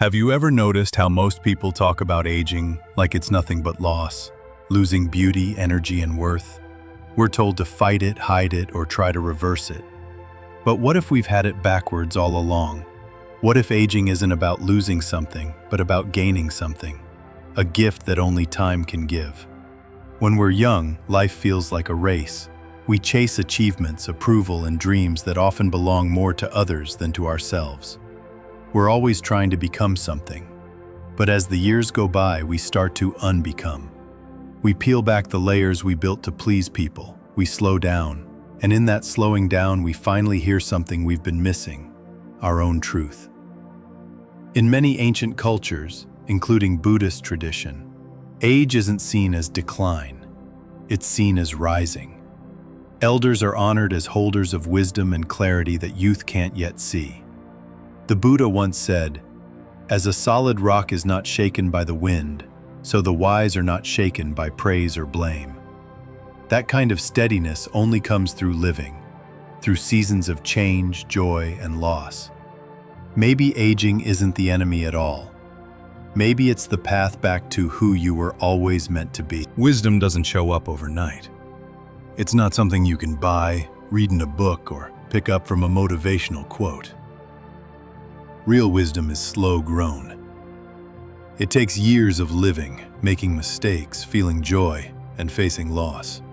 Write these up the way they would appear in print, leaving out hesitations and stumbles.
Have you ever noticed how most people talk about aging like it's nothing but loss, losing beauty, energy, and worth? We're told to fight it, hide it, or try to reverse it. But what if we've had it backwards all along? What if aging isn't about losing something, but about gaining something? A gift that only time can give. When we're young, life feels like a race. We chase achievements, approval, and dreams that often belong more to others than to ourselves. We're always trying to become something. But as the years go by, we start to unbecome. We peel back the layers we built to please people. We slow down. And in that slowing down, we finally hear something we've been missing: our own truth. In many ancient cultures, including Buddhist tradition, age isn't seen as decline. It's seen as rising. Elders are honored as holders of wisdom and clarity that youth can't yet see. The Buddha once said, "As a solid rock is not shaken by the wind, so the wise are not shaken by praise or blame." That kind of steadiness only comes through living, through seasons of change, joy, and loss. Maybe aging isn't the enemy at all. Maybe it's the path back to who you were always meant to be. Wisdom doesn't show up overnight. It's not something you can buy, read in a book, or pick up from a motivational quote. Real wisdom is slow grown. It takes years of living, making mistakes, feeling joy, and facing loss.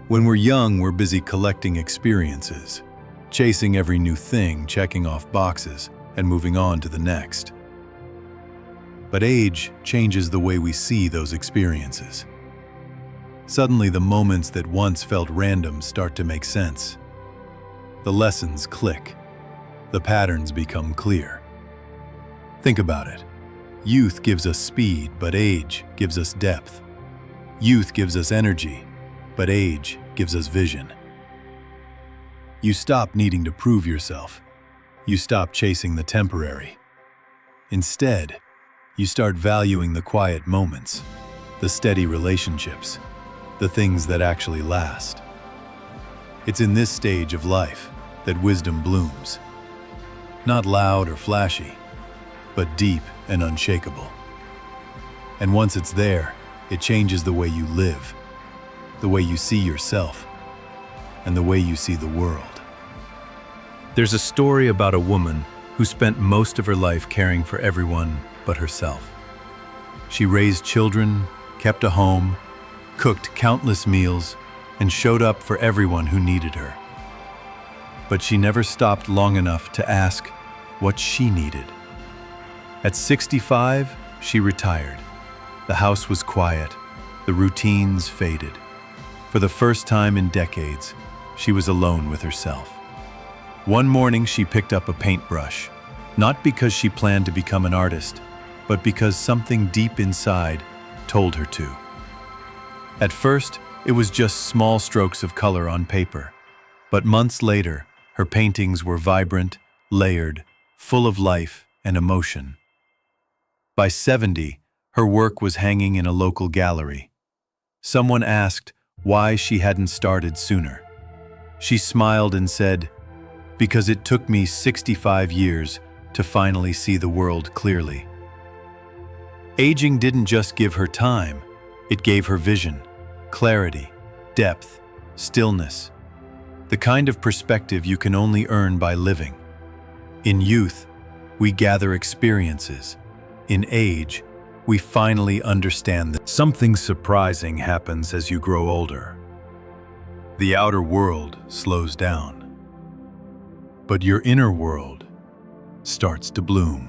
When we're young, we're busy collecting experiences, chasing every new thing, checking off boxes, and moving on to the next. But age changes the way we see those experiences. Suddenly, the moments that once felt random start to make sense. The lessons click. The patterns become clear. Think about it. Youth gives us speed, but age gives us depth. Youth gives us energy, but age gives us vision. You stop needing to prove yourself. You stop chasing the temporary. Instead, you start valuing the quiet moments, the steady relationships, the things that actually last. It's in this stage of life that wisdom blooms. Not loud or flashy, but deep and unshakable. And once it's there, it changes the way you live, the way you see yourself, and the way you see the world. There's a story about a woman who spent most of her life caring for everyone but herself. She raised children, kept a home, cooked countless meals, and showed up for everyone who needed her. But she never stopped long enough to ask what she needed. At 65, she retired. The house was quiet. The routines faded. For the first time in decades, she was alone with herself. One morning, she picked up a paintbrush, not because she planned to become an artist, but because something deep inside told her to. At first, it was just small strokes of color on paper. But months later, her paintings were vibrant, layered, full of life and emotion. By 70, her work was hanging in a local gallery. Someone asked why she hadn't started sooner. She smiled and said, "Because it took me 65 years to finally see the world clearly." Aging didn't just give her time, it gave her vision, clarity, depth, stillness. The kind of perspective you can only earn by living. In youth, we gather experiences. In age, we finally understand that something surprising happens as you grow older. The outer world slows down, but your inner world starts to bloom.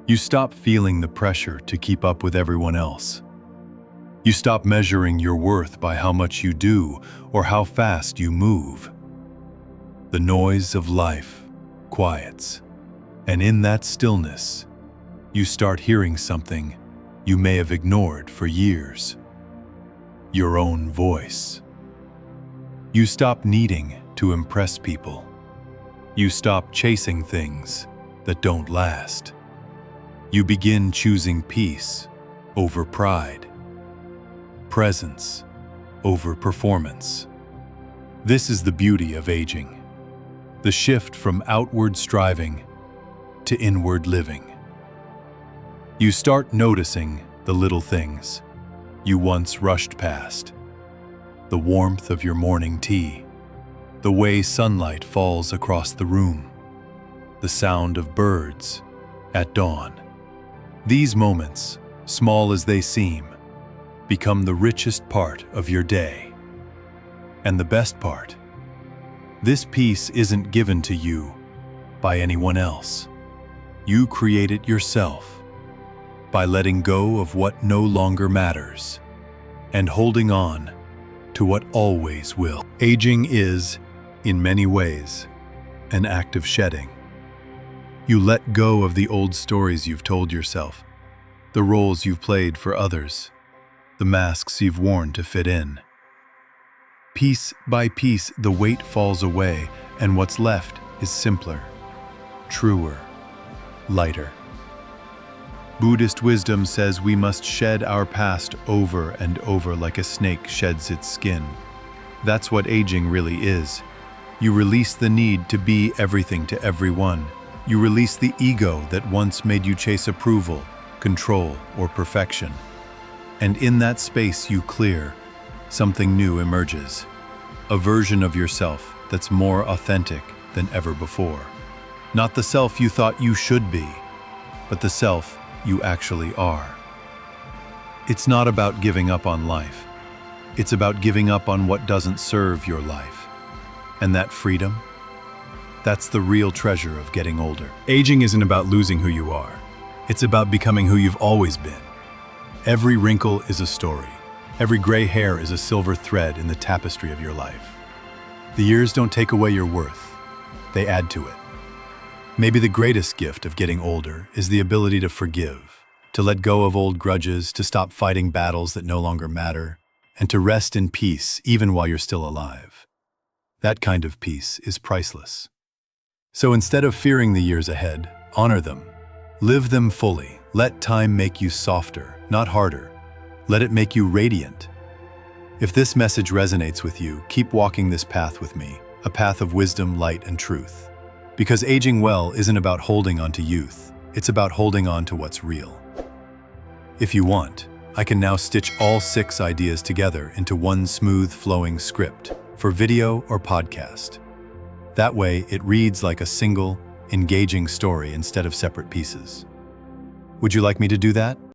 You stop feeling the pressure to keep up with everyone else. You stop measuring your worth by how much you do or how fast you move. The noise of life quiets, and in that stillness, you start hearing something you may have ignored for years: your own voice. You stop needing to impress people. You stop chasing things that don't last. You begin choosing peace over pride, presence over performance. This is the beauty of aging. The shift from outward striving to inward living. You start noticing the little things you once rushed past. The warmth of your morning tea, the way sunlight falls across the room, the sound of birds at dawn. These moments, small as they seem, become the richest part of your day. And the best part, this peace isn't given to you by anyone else. You create it yourself by letting go of what no longer matters and holding on to what always will. Aging is, in many ways, an act of shedding. You let go of the old stories you've told yourself, the roles you've played for others, the masks you've worn to fit in. Piece by piece, the weight falls away, and what's left is simpler, truer, lighter. Buddhist wisdom says we must shed our past over and over like a snake sheds its skin. That's what aging really is. You release the need to be everything to everyone. You release the ego that once made you chase approval, control, or perfection. And in that space you clear, something new emerges. A version of yourself that's more authentic than ever before. Not the self you thought you should be, but the self you actually are. It's not about giving up on life. It's about giving up on what doesn't serve your life. And that freedom, that's the real treasure of getting older. Aging isn't about losing who you are. It's about becoming who you've always been. Every wrinkle is a story. Every gray hair is a silver thread in the tapestry of your life. The years don't take away your worth. They add to it. Maybe the greatest gift of getting older is the ability to forgive, to let go of old grudges, to stop fighting battles that no longer matter, and to rest in peace even while you're still alive. That kind of peace is priceless. So instead of fearing the years ahead, honor them. Live them fully. Let time make you softer, not harder. Let it make you radiant. If this message resonates with you, keep walking this path with me, a path of wisdom, light, and truth. Because aging well isn't about holding on to youth, it's about holding on to what's real. If you want, I can now stitch all 6 ideas together into one smooth flowing script for video or podcast. That way, it reads like a single, engaging story instead of separate pieces. Would you like me to do that?